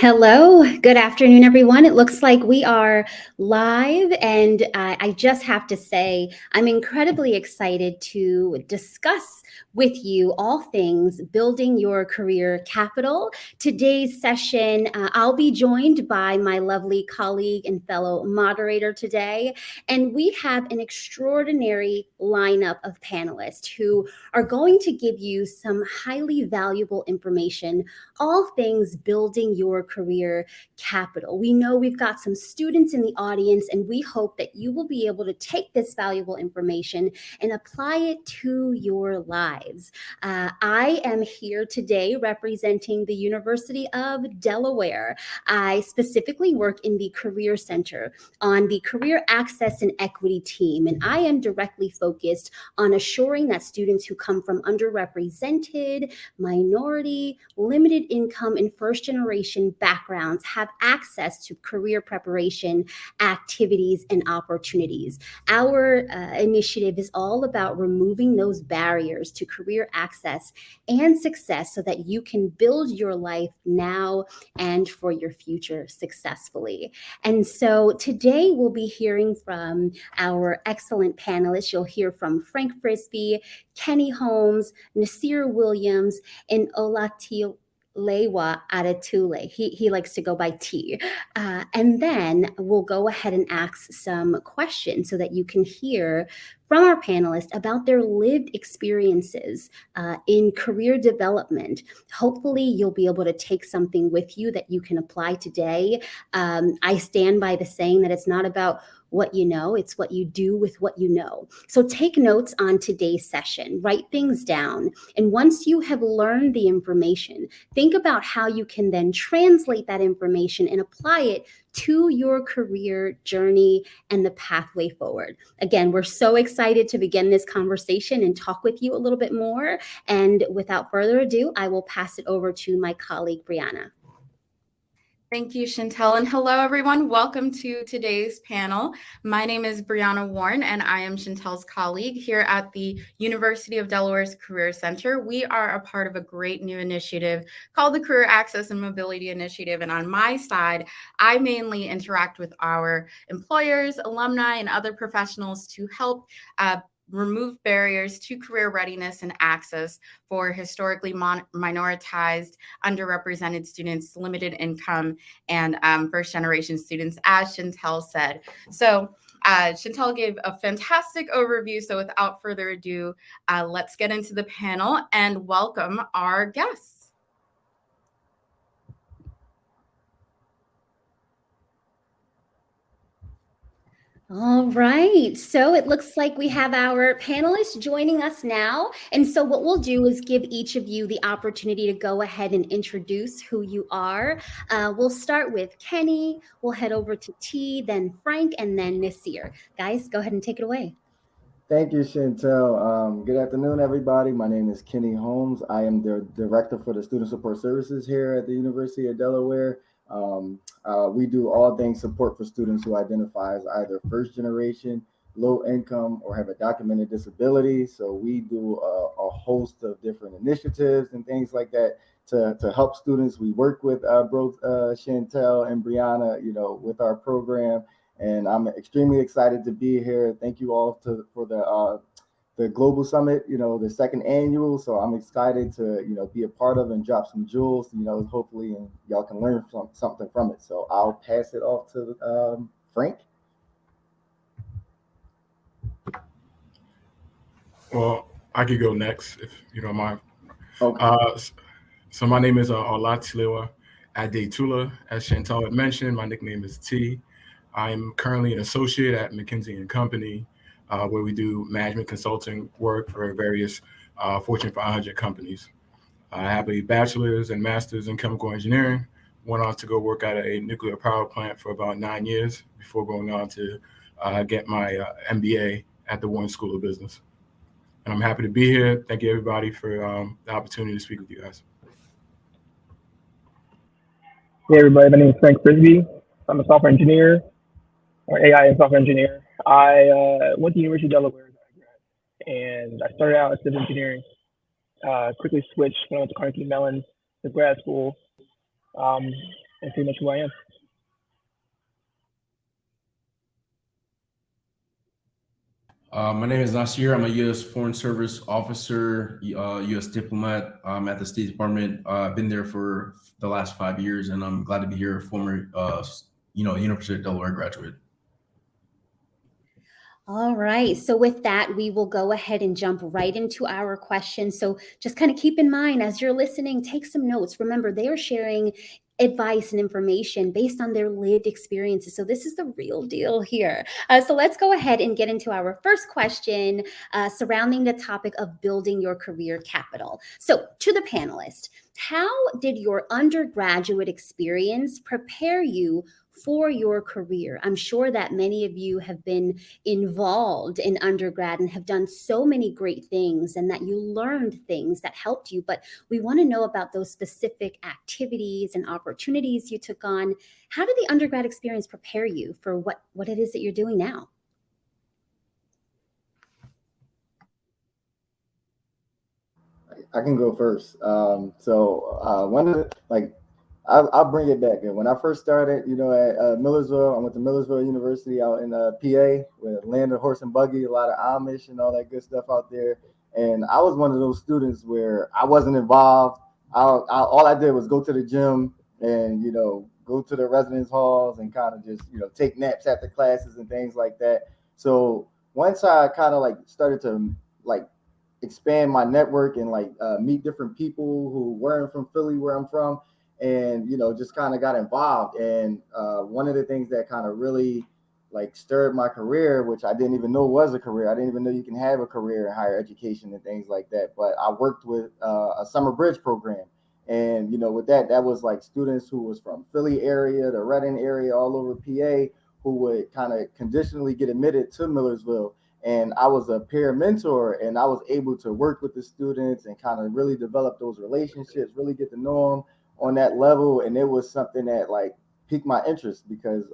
Hello, good afternoon, everyone. It looks like we are live, and I just have to say, I'm incredibly excited to discuss with you all things building your career capital. Today's session, I'll be joined by my lovely colleague and fellow moderator today, and we have an extraordinary lineup of panelists who are going to give you some highly valuable information, all things building your career capital. We know we've got some students in the audience, and we hope that you will be able to take this valuable information and apply it to your lives. I am here today representing the University of Delaware. I specifically work in the Career Center on the Career Access and Equity team, and I am directly focused on assuring that students who come from underrepresented, minority, limited income, and first generation backgrounds have access to career preparation activities and opportunities. Our initiative is all about removing those barriers to career access and success so that you can build your life now and for your future successfully. And so today we'll be hearing from our excellent panelists. You'll hear from Frank Frisbee, Kenny Holmes, Nasir Williams, and Olatilewa Adatule. He likes to go by T. And then we'll go ahead and ask some questions so that you can hear from our panelists about their lived experiences in career development. Hopefully, you'll be able to take something with you that you can apply today. I stand by the saying that it's not about what you know, it's what you do with what you know. So take notes on today's session, write things down, and once you have learned the information, think about how you can then translate that information and apply it to your career journey and the pathway forward. Again, we're so excited to begin this conversation and talk with you a little bit more. And without further ado, I will pass it over to my colleague, Brianna. Thank you, Chantel, and hello, everyone. Welcome to today's panel. My name is Brianna Warren, and I am Chantel's colleague here at the University of Delaware's Career Center. We are a part of a great new initiative called the Career Access and Mobility Initiative, and on my side, I mainly interact with our employers, alumni, and other professionals to help remove barriers to career readiness and access for historically minoritized, underrepresented students, limited income, and first generation students, as Chantel said. So Chantel gave a fantastic overview. So without further ado, let's get into the panel and welcome our guests. All right, so it looks like we have our panelists joining us now. And so what we'll do is give each of you the opportunity to go ahead and introduce who you are. We'll start with Kenny, we'll head over to T, then Frank, and then Nasir. Guys, go ahead and take it away. Thank you, Chantel. Good afternoon, everybody. My name is Kenny Holmes. I am the director for the Student Support Services here at the University of Delaware. We do all things support for students who identify as either first generation, low income, or have a documented disability. So we do a host of different initiatives and things like that to help students. We work with both Chantel and Brianna, with our program. And I'm extremely excited to be here. Thank you all for the Global Summit, the second annual. So I'm excited to, be a part of and drop some jewels, hopefully, and y'all can learn something from it. So I'll pass it off to Frank. Well, I could go next if you don't mind. Okay. So my name is Olatilewa Adatule. As Chantal had mentioned, my nickname is T. I'm currently an associate at McKinsey & Company, where we do management consulting work for various Fortune 500 companies. I have a bachelor's and master's in chemical engineering, went on to go work at a nuclear power plant for about 9 years before going on to get my MBA at the Warren School of Business. And I'm happy to be here. Thank you, everybody, for the opportunity to speak with you guys. Hey everybody, my name is Frank Frisbee. I'm a software engineer, or AI and software engineer. I went to University of Delaware as an undergrad, and I started out as civil engineering. Quickly switched when I went to Carnegie Mellon to grad school. and pretty much who I am. My name is Nasir. I'm a U.S. Foreign Service officer, U.S. diplomat. I'm at the State Department. I've been there for the last 5 years, and I'm glad to be here. Former, University of Delaware graduate. All right. So, with that, we will go ahead and jump right into our questions. So, just kind of keep in mind as you're listening, take some notes. Remember, they are sharing advice and information based on their lived experiences. So, this is the real deal here. So, let's go ahead and get into our first question surrounding the topic of building your career capital. So, to the panelists, how did your undergraduate experience prepare you for your career? I'm sure that many of you have been involved in undergrad and have done so many great things and that you learned things that helped you. But we want to know about those specific activities and opportunities you took on. How did the undergrad experience prepare you for what it is that you're doing now? I can go first. One of the, like, I'll bring it back. And when I first started, at Millersville, I went to Millersville University out in PA with land of horse and buggy, a lot of Amish and all that good stuff out there. And I was one of those students where I wasn't involved. All I did was go to the gym and, go to the residence halls and kind of just, take naps after classes and things like that. So once I kind of started to expand my network and meet different people who weren't from Philly, where I'm from, and just kind of got involved. And one of the things that kind of really stirred my career, which I didn't even know was a career. I didn't even know you can have a career in higher education and things like that. But I worked with a summer bridge program. And, with that was students who was from Philly area, the Reading area, all over PA, who would kind of conditionally get admitted to Millersville. And I was a peer mentor, and I was able to work with the students and kind of really develop those relationships, really get to know them on that level. And it was something that piqued my interest because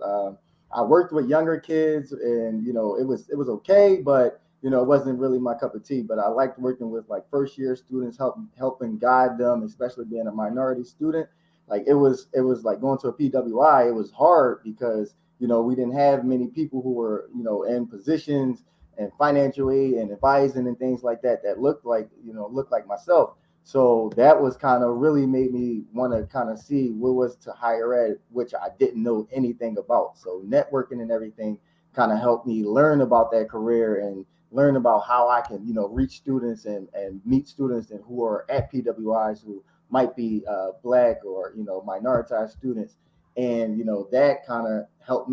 I worked with younger kids, and it was okay, but it wasn't really my cup of tea. But I liked working with first year students, helping guide them, especially being a minority student. It was like going to a PWI. It was hard because we didn't have many people who were in positions and financial aid and advising and things like that looked like myself. So that was kind of really made me want to kind of see what was to higher ed, which I didn't know anything about. So networking and everything kind of helped me learn about that career and learn about how I can, reach students and meet students and who are at PWIs who might be Black or, minoritized students. And, that kind of helped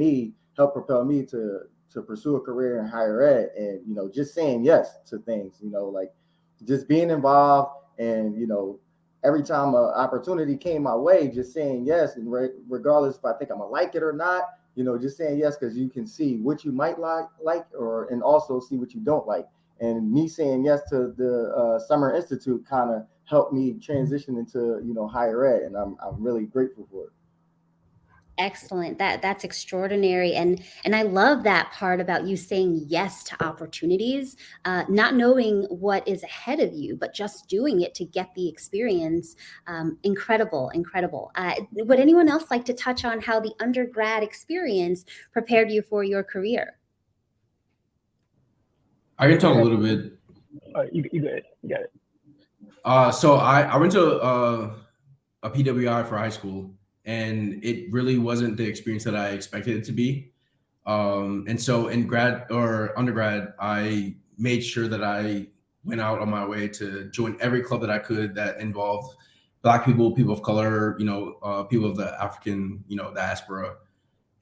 propel me to pursue a career in higher ed, and just saying yes to things, just being involved, and every time an opportunity came my way, just saying yes, and regardless if I think I'm gonna like it or not, just saying yes because you can see what you might like, or and also see what you don't like. And me saying yes to the Summer Institute kind of helped me transition into higher ed, and I'm really grateful for it. Excellent. That's extraordinary, and I love that part about you saying yes to opportunities, not knowing what is ahead of you, but just doing it to get the experience. Incredible, incredible. Would anyone else like to touch on how the undergrad experience prepared you for your career? I can talk a little bit. You got it. So I went to a PWI for high school, and it really wasn't the experience that I expected it to be. And so in grad or undergrad, I made sure that I went out on my way to join every club that I could that involved Black people, people of color, people of the African, diaspora.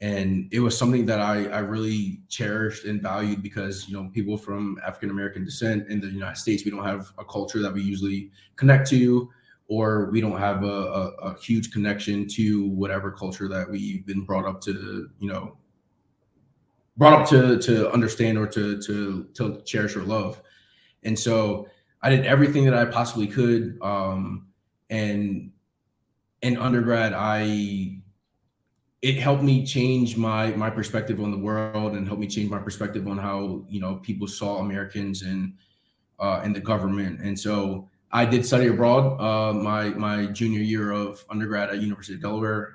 And it was something that I really cherished and valued because, people from African-American descent in the United States, we don't have a culture that we usually connect to, or we don't have a huge connection to whatever culture that we've been brought up to understand or to cherish or love. And so I did everything that I possibly could. And in undergrad, it helped me change my perspective on the world and helped me change my perspective on how, people saw Americans and the government. And so I did study abroad my junior year of undergrad at University of Delaware,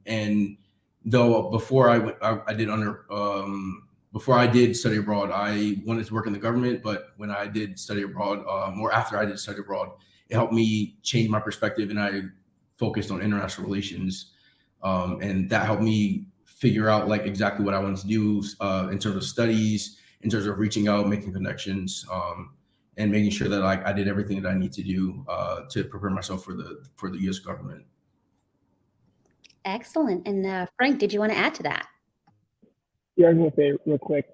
and though before before I did study abroad, I wanted to work in the government. But when I did study abroad, or after I did study abroad, it helped me change my perspective, and I focused on international relations, and that helped me figure out like exactly what I wanted to do in terms of studies, in terms of reaching out, making connections. And making sure that like I did everything that I need to do to prepare myself for the U.S. government. Excellent. And Frank, did you want to add to that? Yeah, I was going to say real quick.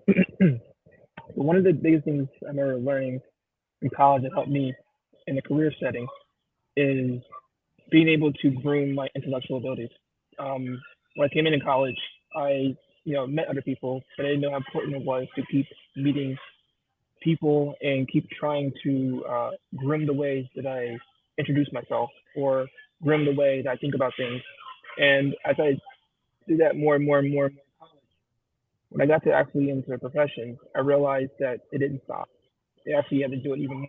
One of the biggest things I remember learning in college that helped me in a career setting is being able to groom my intellectual abilities. When I came in college, I met other people, but I didn't know how important it was to keep meeting people and keep trying to groom the ways that I introduce myself or groom the way that I think about things. And as I did that more and more and more in college, when I got to actually into the profession, I realized that it didn't stop. They actually had to do it even more.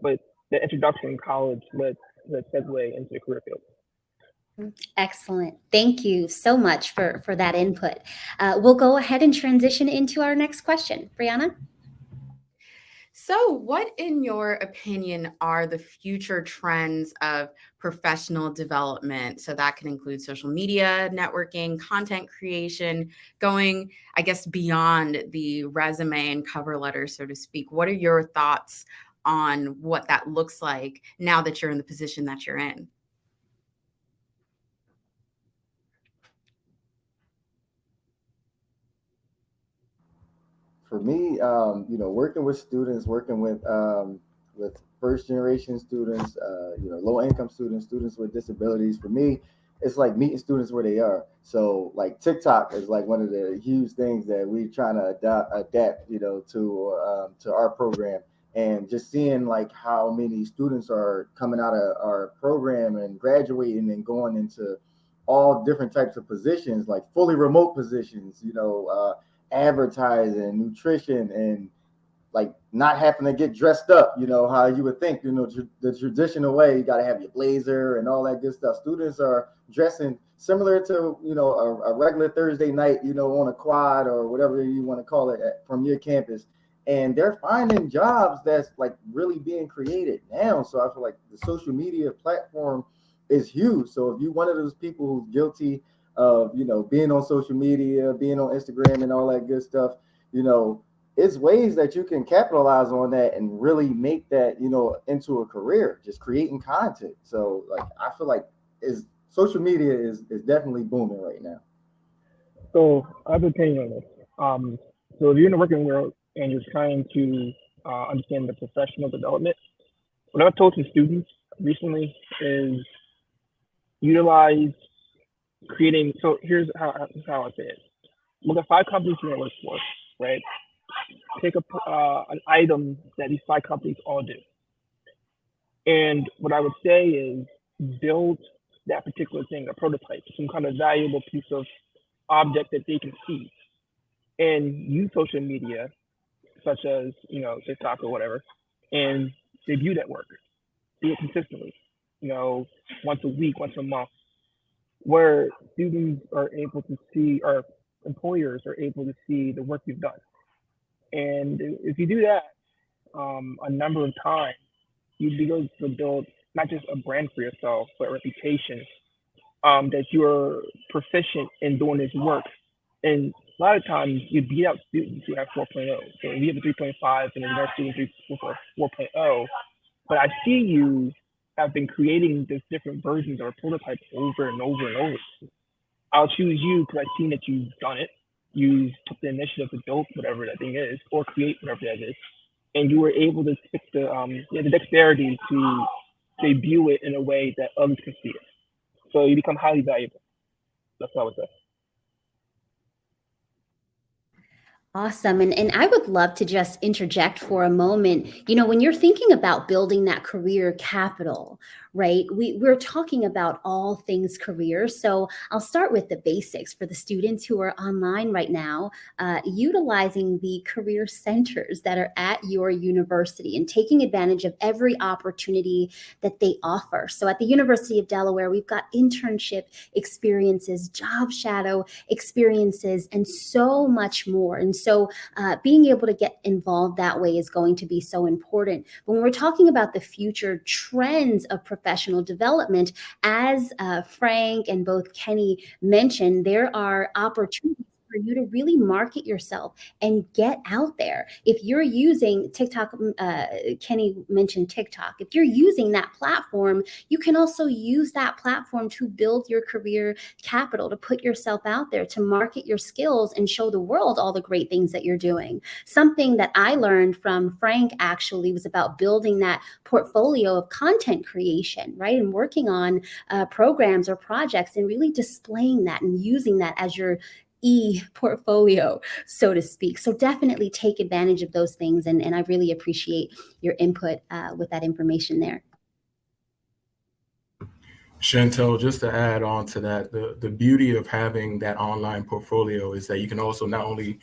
But the introduction in college led the segue into the career field. Excellent. Thank you so much for that input. We'll go ahead and transition into our next question. Brianna? So, what, in your opinion, are the future trends of professional development? So, that can include social media, networking, content creation, going, I guess, beyond the resume and cover letter, so to speak. What are your thoughts on what that looks like now that you're in the position that you're in? For me, working with students, working with first generation students, low income students, students with disabilities. For me, it's like meeting students where they are. So like TikTok is like one of the huge things that we're trying to adapt, to our program. And just seeing like how many students are coming out of our program and graduating and going into all different types of positions, like fully remote positions, advertising, nutrition, and like not having to get dressed up, how you would think, the traditional way, you got to have your blazer and all that good stuff. Students are dressing similar to, a regular Thursday night, on a quad or whatever you want to call it from your campus. And they're finding jobs that's like really being created now. So I feel like the social media platform is huge. So if you're one of those people who's guilty of, being on social media, being on Instagram and all that good stuff, it's ways that you can capitalize on that and really make that, into a career, just creating content. So like, I feel like social media is definitely booming right now. So I have an opinion on this. So if you're in the working world and you're trying to understand the professional development, what I've told to students recently is utilize creating. So here's how I say it. Look at 5 companies you're gonna work for, right? Take an item that these 5 companies all do. And what I would say is build that particular thing, a prototype, some kind of valuable piece of object that they can see, and use social media, such as TikTok or whatever, and debut that work. Do it consistently, once a week, once a month, where students are able to see, or employers are able to see the work you've done. And if you do that a number of times, you'd be able to build not just a brand for yourself, but a reputation that you're proficient in doing this work. And a lot of times you beat out students who have 4.0. So we have a 3.5 and another student with a 4.0. But I see you have been creating these different versions or prototypes over and over and over. I'll choose you because I've seen that you've done it. You took the initiative to build whatever that thing is, or create whatever that is, and you were able to pick the dexterity to debut it in a way that others can see it. So you become highly valuable. That's what I would say. Awesome. And I would love to just interject for a moment. When you're thinking about building that career capital, right? We're talking about all things career. So I'll start with the basics for the students who are online right now, utilizing the career centers that are at your university and taking advantage of every opportunity that they offer. So at the University of Delaware, we've got internship experiences, job shadow experiences, and so much more. And so being able to get involved that way is going to be so important. But when we're talking about the future trends of professional development, as Frank and both Kenny mentioned, there are opportunities for you to really market yourself and get out there. If you're using TikTok, Kenny mentioned TikTok. If you're using that platform, you can also use that platform to build your career capital, to put yourself out there, to market your skills and show the world all the great things that you're doing. Something that I learned from Frank actually was about building that portfolio of content creation, right? And working on programs or projects and really displaying that and using that as your portfolio, so to speak. So definitely take advantage of those things. And I really appreciate your input with that information there. Chantel, just to add on to that, the beauty of having that online portfolio is that you can also not only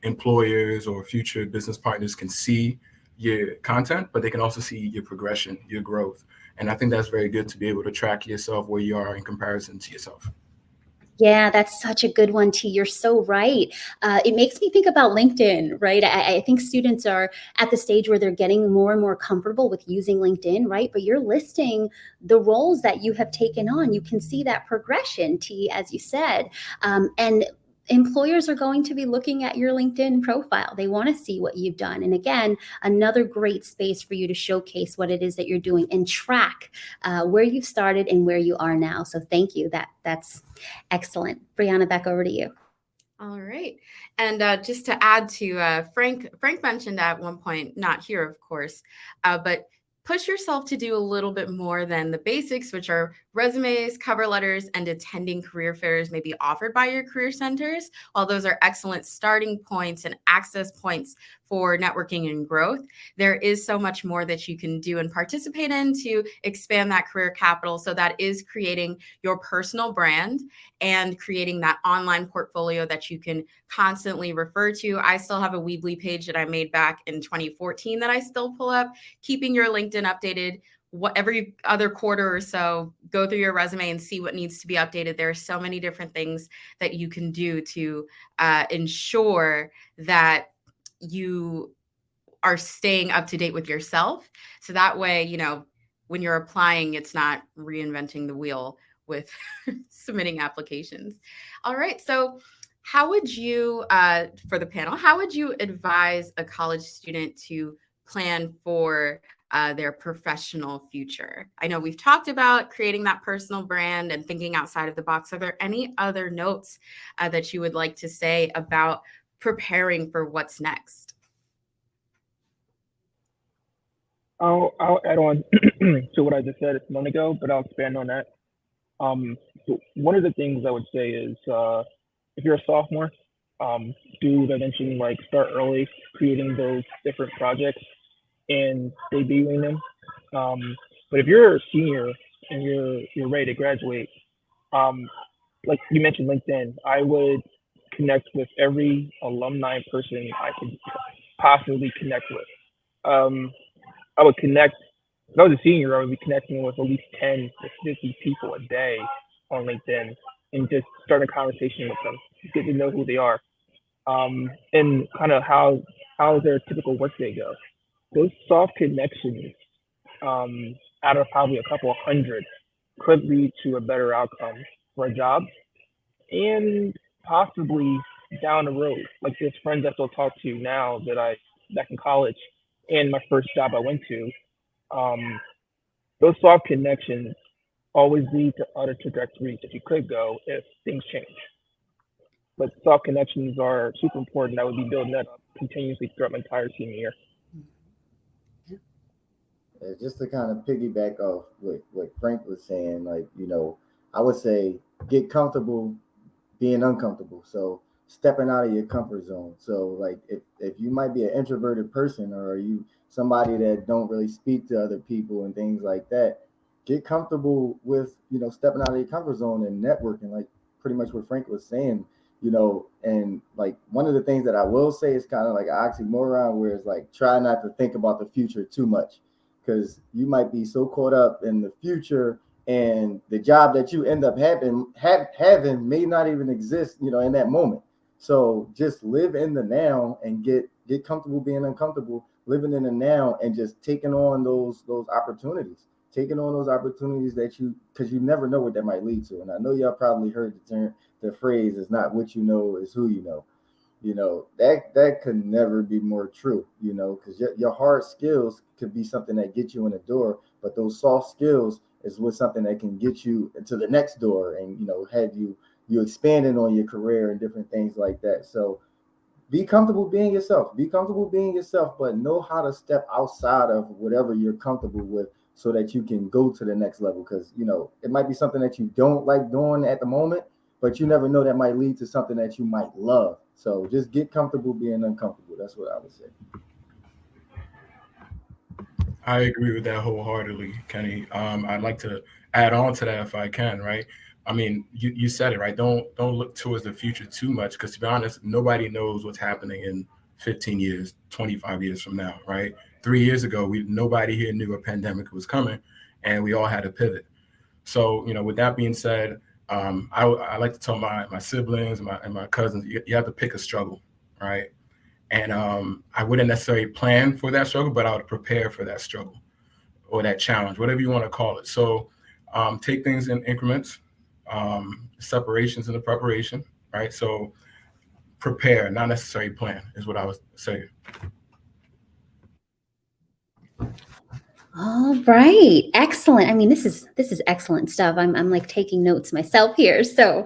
employers or future business partners can see your content, but they can also see your progression, your growth. And I think that's very good to be able to track yourself where you are in comparison to yourself. Yeah, that's such a good one, T. You're so right. It makes me think about LinkedIn, right? I think students are at the stage where they're getting more and more comfortable with using LinkedIn, right? But you're listing the roles that you have taken on. You can see that progression, T, as you said. And employers are going to be looking at your LinkedIn profile. They want to see what you've done. And again, another great space for you to showcase what it is that you're doing and track where you've started and where you are now. So thank you. That's excellent. Brianna, back over to you. All right. And just to add to Frank mentioned at one point, not here, of course, but push yourself to do a little bit more than the basics, which are resumes, cover letters, and attending career fairs maybe offered by your career centers. While those are excellent starting points and access points for networking and growth, there is so much more that you can do and participate in to expand that career capital. So that is creating your personal brand and creating that online portfolio that you can constantly refer to. I still have a Weebly page that I made back in 2014 that I still pull up. Keeping your LinkedIn updated every other quarter or so, go through your resume and see what needs to be updated. There are so many different things that you can do to ensure that you are staying up to date with yourself. So that way, when you're applying, it's not reinventing the wheel with submitting applications. All right. So how would you, for the panel, how would you advise a college student to plan for their professional future? I know we've talked about creating that personal brand and thinking outside of the box. Are there any other notes that you would like to say about preparing for what's next? I'll add on to what I just said a moment ago, but I'll expand on that. So one of the things I would say is if you're a sophomore, do as I mentioned, like start early, creating those different projects and debuting them. But if you're a senior and you're ready to graduate, like you mentioned LinkedIn, I would connect with every alumni person I could possibly connect with. I would connect, if I was a senior, I would be connecting with at least 10 to 50 people a day on LinkedIn and just start a conversation with them, get to know who they are, and kind of how their typical workday goes. Those soft connections, out of probably a couple of hundred, could lead to a better outcome for a job and possibly down the road. Like there's friends I still talk to now that I back in college and my first job I went to. Those soft connections always lead to other trajectories that you could go if things change. But soft connections are super important. I would be building that up continuously throughout my entire senior year. Just to kind of piggyback off what Frank was saying, like, I would say get comfortable being uncomfortable. So stepping out of your comfort zone. So like if you might be an introverted person or you somebody that don't really speak to other people and things like that, get comfortable with, stepping out of your comfort zone and networking, like pretty much what Frank was saying, and like one of the things that I will say is kind of like an oxymoron, where it's like try not to think about the future too much, because you might be so caught up in the future, and the job that you end up having may not even exist, in that moment. So just live in the now and get comfortable being uncomfortable, living in the now, and just taking on those opportunities, that because you never know what that might lead to. And I know y'all probably heard the phrase, "It's not what you know, it's who you know." That could never be more true, because your hard skills could be something that gets you in the door, but those soft skills is what something that can get you into the next door, and have you expanding on your career and different things like that. So be comfortable being yourself. Be comfortable being yourself, but know how to step outside of whatever you're comfortable with, so that you can go to the next level. Because it might be something that you don't like doing at the moment, but you never know, that might lead to something that you might love. So just get comfortable being uncomfortable. That's what I would say. I agree with that wholeheartedly, Kenny. I'd like to add on to that if I can, right? I mean, you said it, right? Don't look towards the future too much, because to be honest, nobody knows what's happening in 15 years, 25 years from now, right? 3 years ago, nobody here knew a pandemic was coming, and we all had to pivot. So, with that being said, I like to tell my siblings and my cousins, you have to pick a struggle, right? And I wouldn't necessarily plan for that struggle, but I would prepare for that struggle or that challenge, whatever you want to call it. So take things in increments, separations in the preparation, right? So prepare, not necessarily plan, is what I was saying. All right, excellent. I mean, this is excellent stuff. I'm like taking notes myself here. So,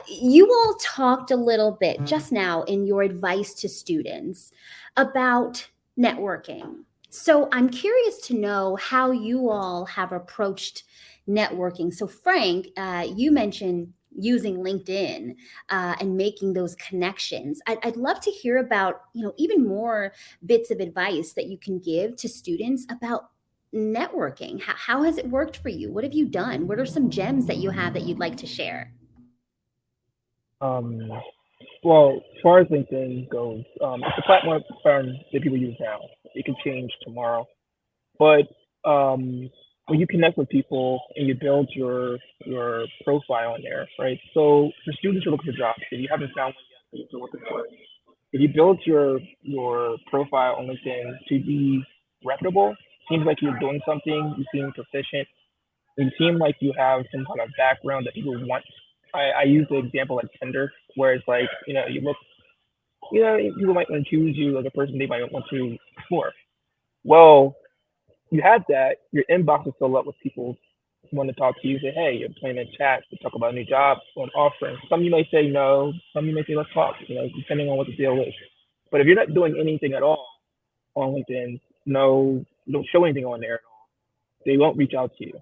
you all talked a little bit just now in your advice to students about networking. So, I'm curious to know how you all have approached networking. So, Frank, you mentioned using LinkedIn and making those connections. I'd love to hear about, even more bits of advice that you can give to students about networking. How has it worked for you? What have you done? What are some gems that you have that you'd like to share? Um, well, as far as LinkedIn goes, it's a platform that people use now. It can change tomorrow, but when you connect with people and you build your profile on there, right? So for students who look for jobs, if you haven't found one yet that you're looking for, if you build your profile on LinkedIn to be reputable, seems like you're doing something, you seem proficient, you seem like you have some kind of background that people want. I use the example like Tinder, where it's like, you look, people might want to choose you as a person they might want to explore. Well, you have that, your inbox is filled up with people who want to talk to you, say, hey, you're playing in chat to talk about a new job or an offering. Some you may say no, some you may say let's talk, depending on what the deal is. But if you're not doing anything at all on LinkedIn, no, you don't show anything on there at all, they won't reach out to you.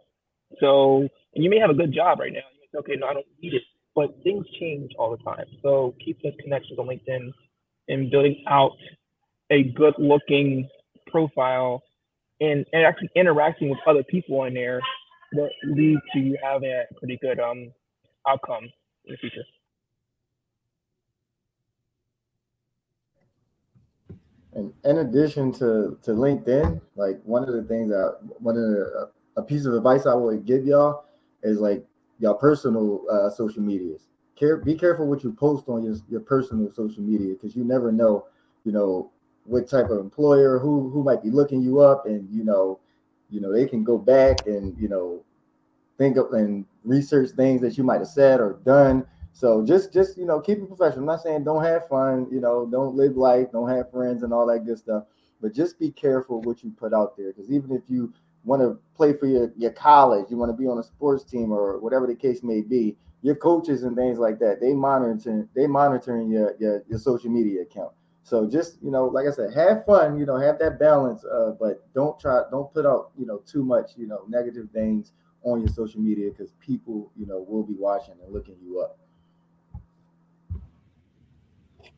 So, and you may have a good job right now. You may say, okay, no, I don't need it. But things change all the time. So keep those connections on LinkedIn and building out a good looking profile and actually interacting with other people on there will lead to you having a pretty good outcome in the future. And in addition to LinkedIn, like a piece of advice I would give y'all is like y'all personal social medias. Be careful what you post on your personal social media, because you never know, you know, what type of employer who might be looking you up, and they can go back and think of and research things that you might have said or done. So just keep it professional. I'm not saying don't have fun, don't live life, don't have friends and all that good stuff, but just be careful what you put out there. Because even if you want to play for your college, you want to be on a sports team or whatever the case may be, your coaches and things like that, they monitoring your social media account. So just like I said, have fun, have that balance, but don't put out too much negative things on your social media, because people will be watching and looking you up.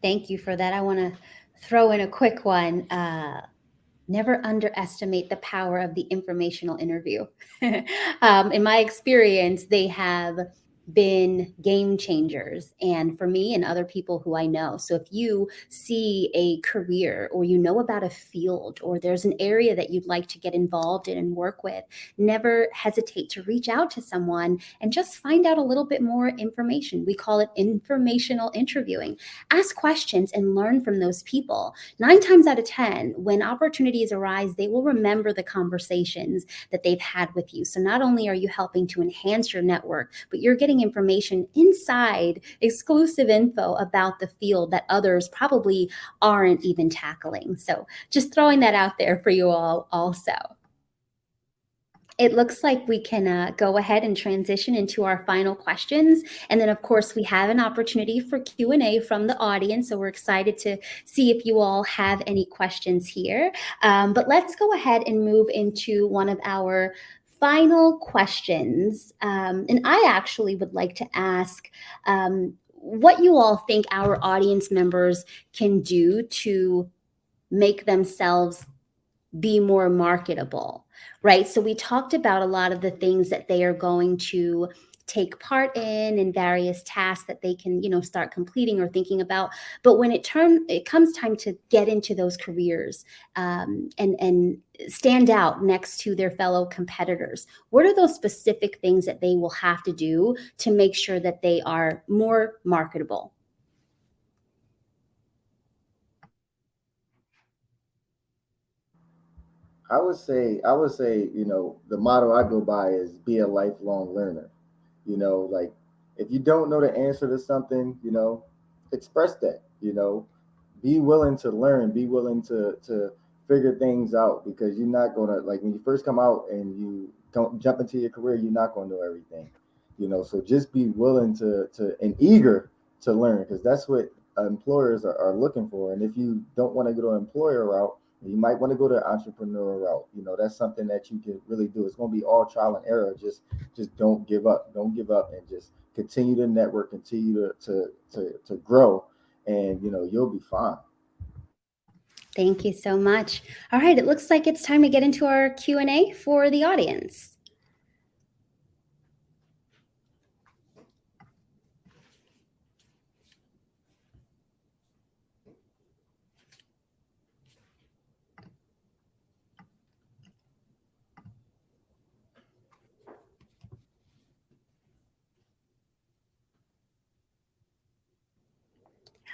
Thank you for that. I want to throw in a quick one. never underestimate the power of the informational interview. In my experience, they have been game changers, and for me and other people who I know. So if you see a career, or you know about a field, or there's an area that you'd like to get involved in and work with, never hesitate to reach out to someone and just find out a little bit more information. We call it informational interviewing. Ask questions and learn from those people. 9 times out of 10, when opportunities arise, they will remember the conversations that they've had with you. So not only are you helping to enhance your network, but you're getting information inside, exclusive info about the field that others probably aren't even tackling. So just throwing that out there for you all also. It looks like we can go ahead and transition into our final questions. And then, of course, we have an opportunity for Q&A from the audience. So we're excited to see if you all have any questions here. But let's go ahead and move into one of our final questions. And I actually would like to ask what you all think our audience members can do to make themselves be more marketable, right? So we talked about a lot of the things that they are going to take part in and various tasks that they can, start completing or thinking about. But when it comes time to get into those careers and stand out next to their fellow competitors, what are those specific things that they will have to do to make sure that they are more marketable? I would say, the motto I go by is be a lifelong learner. Like if you don't know the answer to something, express that. Be willing to learn, be willing to figure things out, because you're not gonna, like, when you first come out and you don't jump into your career, you're not gonna know everything. So just be willing to and eager to learn, because that's what employers are looking for. And if you don't want to go to an employer route, you might want to go the entrepreneur route. That's something that you can really do. It's going to be all trial and error. Just don't give up. Don't give up, and just continue to network, continue to grow, and you'll be fine. Thank you so much. All right, it looks like it's time to get into our Q&A for the audience.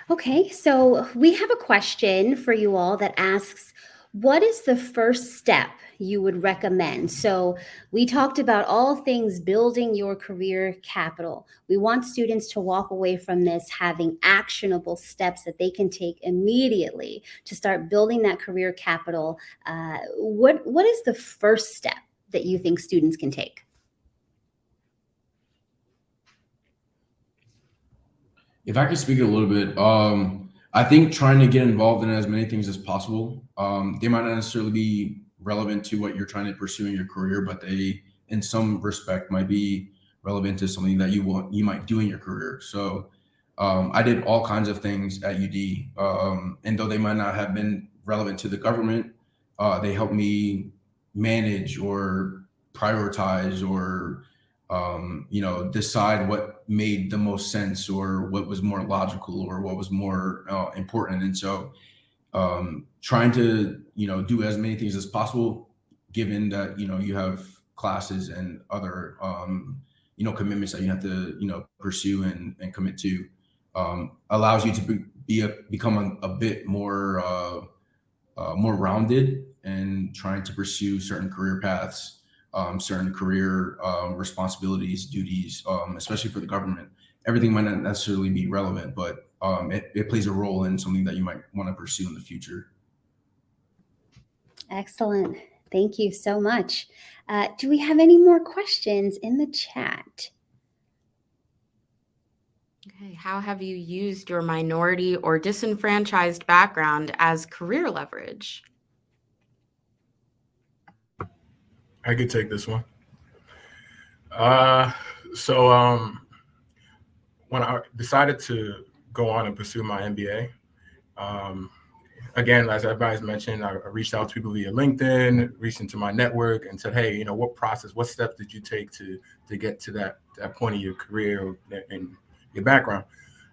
Okay, so we have a question for you all that asks, what is the first step you would recommend? So we talked about all things building your career capital. We want students to walk away from this having actionable steps that they can take immediately to start building that career capital. What is the first step that you think students can take? If I could speak a little bit, I think trying to get involved in as many things as possible. They might not necessarily be relevant to what you're trying to pursue in your career, but they, in some respect, might be relevant to something that you might do in your career. So, I did all kinds of things at UD, and though they might not have been relevant to the government, they helped me manage or prioritize or decide what made the most sense or what was more logical or what was more important. And so, trying to, do as many things as possible, given that, you have classes and other, commitments that you have to, pursue and commit to, allows you to become a bit more rounded and trying to pursue certain career paths, certain career responsibilities, duties, especially for the government. Everything might not necessarily be relevant, but it plays a role in something that you might want to pursue in the future. Excellent. Thank you so much. Do we have any more questions in the chat? Okay, how have you used your minority or disenfranchised background as career leverage? I could take this one. So when I decided to go on and pursue my MBA, again, as everybody's mentioned, I reached out to people via LinkedIn, reached into my network, and said, "Hey, what steps did you take to get to that point in your career and your background?"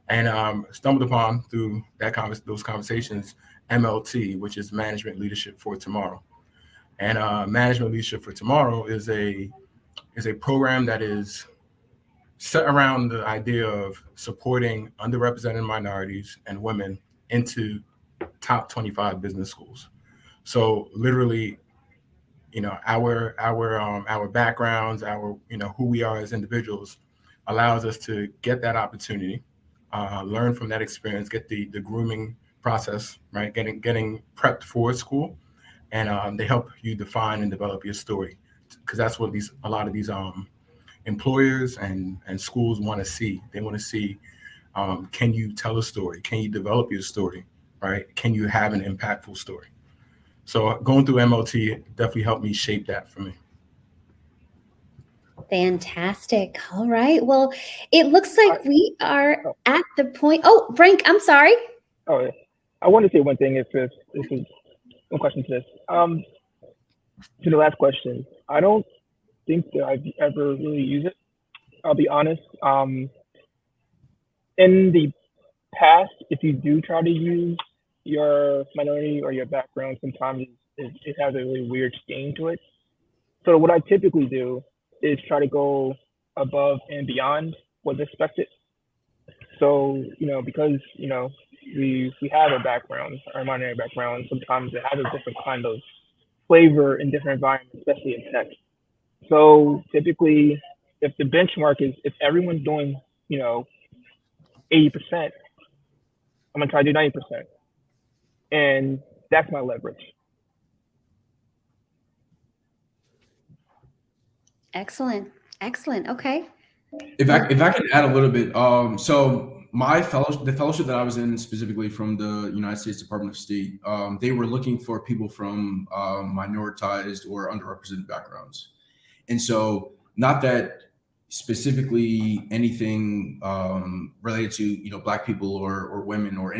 And stumbled upon through those conversations MLT, which is Management Leadership for Tomorrow. And Management Leadership for Tomorrow is a program that is set around the idea of supporting underrepresented minorities and women into top 25 business schools. So literally, our backgrounds, who we are as individuals, allows us to get that opportunity, learn from that experience, get the grooming process, right? Getting prepped for school, and they help you define and develop your story, because that's what a lot of these employers and schools want to see. They want to see, can you tell a story? Can you develop your story, right? Can you have an impactful story? So going through MLT definitely helped me shape that for me. Fantastic. All right. Well, it looks like we are at the point. Oh, Frank, I'm sorry. Oh, yeah. I want to say one thing. If this is one question to this. To the last question, I don't think that I've ever really used it. I'll be honest. In the past, if you do try to use your minority or your background, sometimes it has a really weird stain to it. So what I typically do is try to go above and beyond what's expected. So, because, we have a background, our minority background, sometimes it has a different kind of flavor in different environments, especially in tech. So typically, if the benchmark is, if everyone's doing, 80%, I'm gonna try to do 90%. And that's my leverage. Excellent. Excellent. Okay. If I can add a little bit, so the fellowship that I was in specifically from the United States Department of State, they were looking for people from minoritized or underrepresented backgrounds, and so not that specifically anything related to Black people or women or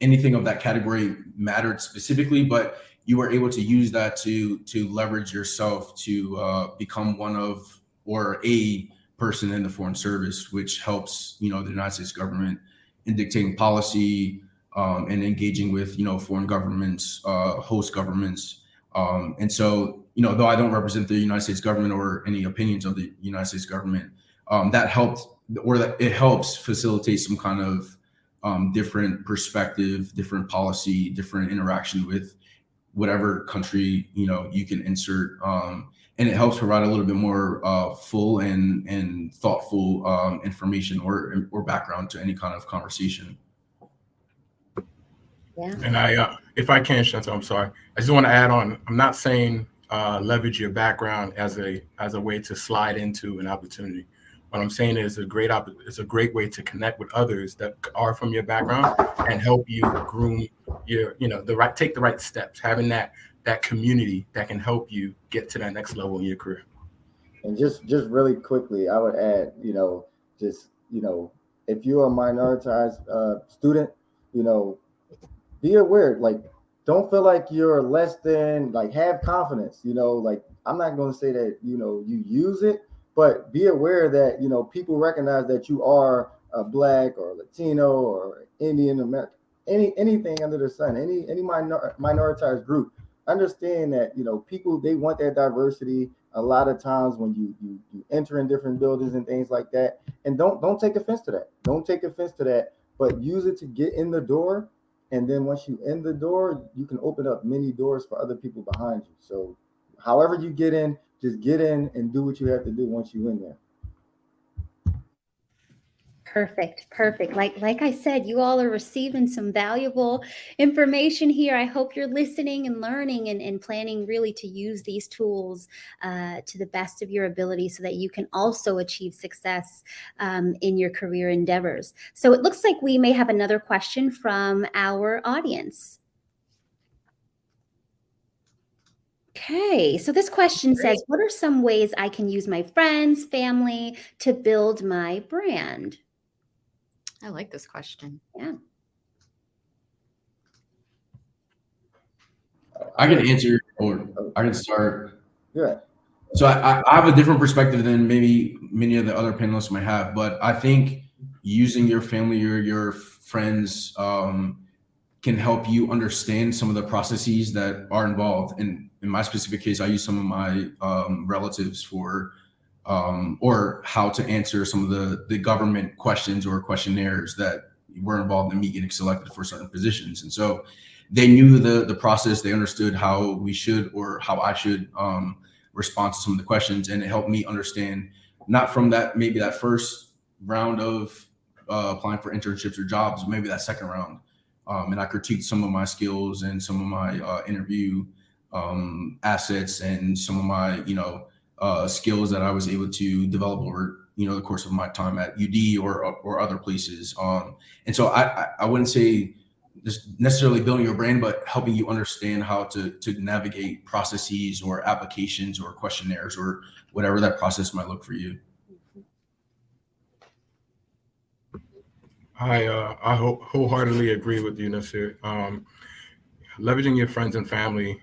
anything of that category mattered specifically, but you were able to use that to leverage yourself to become one of or a person in the foreign service, which helps the United States government in dictating policy and engaging with foreign governments, host governments, and so though I don't represent the United States government or any opinions of the United States government, that helped, or that it helps facilitate some kind of different perspective, different policy, different interaction with whatever country you can insert, and it helps provide a little bit more full and thoughtful information or background to any kind of conversation. Yeah. And if I can, Chantal, I'm sorry. I just want to add on. I'm not saying leverage your background as a way to slide into an opportunity. What I'm saying is it's a great way to connect with others that are from your background and help you groom take the right steps. Having that community that can help you get to that next level in your career. And just really quickly, I would add, if you're a minoritized student, be aware, like, don't feel like you're less than, like, have confidence, like, I'm not going to say that, you use it, but be aware that, people recognize that you are a Black or Latino or Indian American, anything under the sun, any minoritized group. Understand that, people, they want that diversity a lot of times when you enter in different buildings and things like that. And don't take offense to that. Don't take offense to that, but use it to get in the door. And then once you in the door, you can open up many doors for other people behind you. So however you get in, just get in and do what you have to do once you're in there. Perfect. Like I said, you all are receiving some valuable information here. I hope you're listening and learning and planning really to use these tools to the best of your ability so that you can also achieve success in your career endeavors. So it looks like we may have another question from our audience. Okay, so this question says, what are some ways I can use my friends, family to build my brand? I like this question. Yeah. I can answer, or I can start. Yeah. So I have a different perspective than maybe many of the other panelists might have, but I think using your family or your friends can help you understand some of the processes that are involved. And in my specific case, I use some of my relatives for or how to answer some of the government questions or questionnaires that were involved in me getting selected for certain positions. And so they knew the process, they understood how we should or how I should respond to some of the questions. And it helped me understand, not from that, maybe that first round of applying for internships or jobs, maybe that second round. And I critiqued some of my skills and some of my interview assets and some of my, skills that I was able to develop over, the course of my time at UD or other places. And so I wouldn't say just necessarily building your brand, but helping you understand how to navigate processes or applications or questionnaires or whatever that process might look for you. I wholeheartedly agree with you, Nasir. Leveraging your friends and family,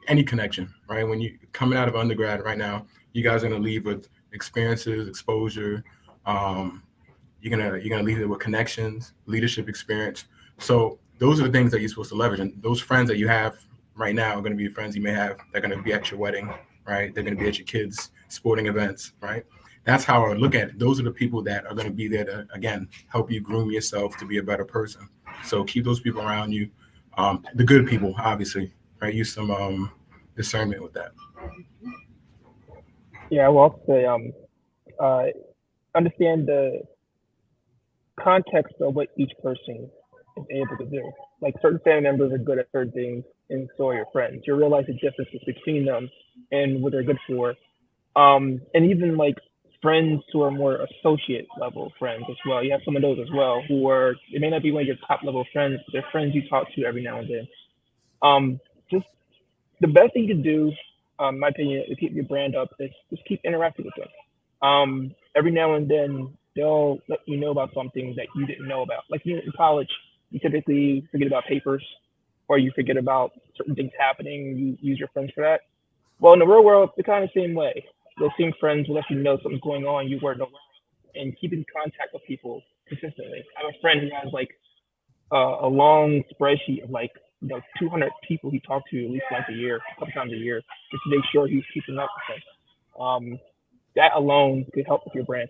any connection, right? When you coming out of undergrad right now, you guys are gonna leave with experiences, exposure. You're gonna leave it with connections, leadership experience. So those are the things that you're supposed to leverage. And those friends that you have right now are gonna be friends you may have. They're gonna be at your wedding, right? They're gonna be at your kids' sporting events, right? That's how I look at it. Those are the people that are going to be there to, again, help you groom yourself to be a better person. So keep those people around you. The good people, obviously, right? Use some discernment with that. Yeah, I will also say, understand the context of what each person is able to do. Like certain family members are good at certain things, and so are your friends. You realize the differences between them and what they're good for. And even like friends who are more associate level friends as well. You have some of those as well who are, it may not be one of your top level friends, but they're friends you talk to every now and then. Just the best thing you can do, in my opinion, to keep your brand up is just keep interacting with them. Every now and then they'll let you know about something that you didn't know about. Like in college, you typically forget about papers or you forget about certain things happening. You use your friends for that. Well, in the real world, it's kind of the same way. Those same friends will let you know something's going on you weren't aware of, and keep in contact with people consistently. I have a friend who has like a long spreadsheet of like 200 people he talked to at least once a year, a couple times a year, just to make sure he's keeping up with them. That alone could help with your brand.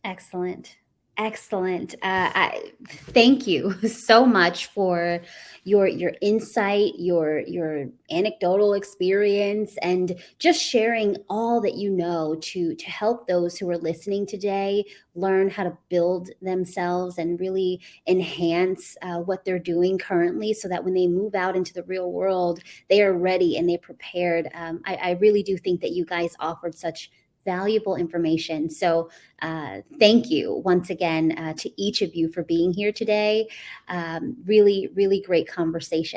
Excellent. Excellent. Thank you so much for your insight, your anecdotal experience, and just sharing all that you know to help those who are listening today learn how to build themselves and really enhance what they're doing currently, so that when they move out into the real world, they are ready and they're prepared. I really do think that you guys offered such valuable information. So thank you once again to each of you for being here today. Really, really great conversation.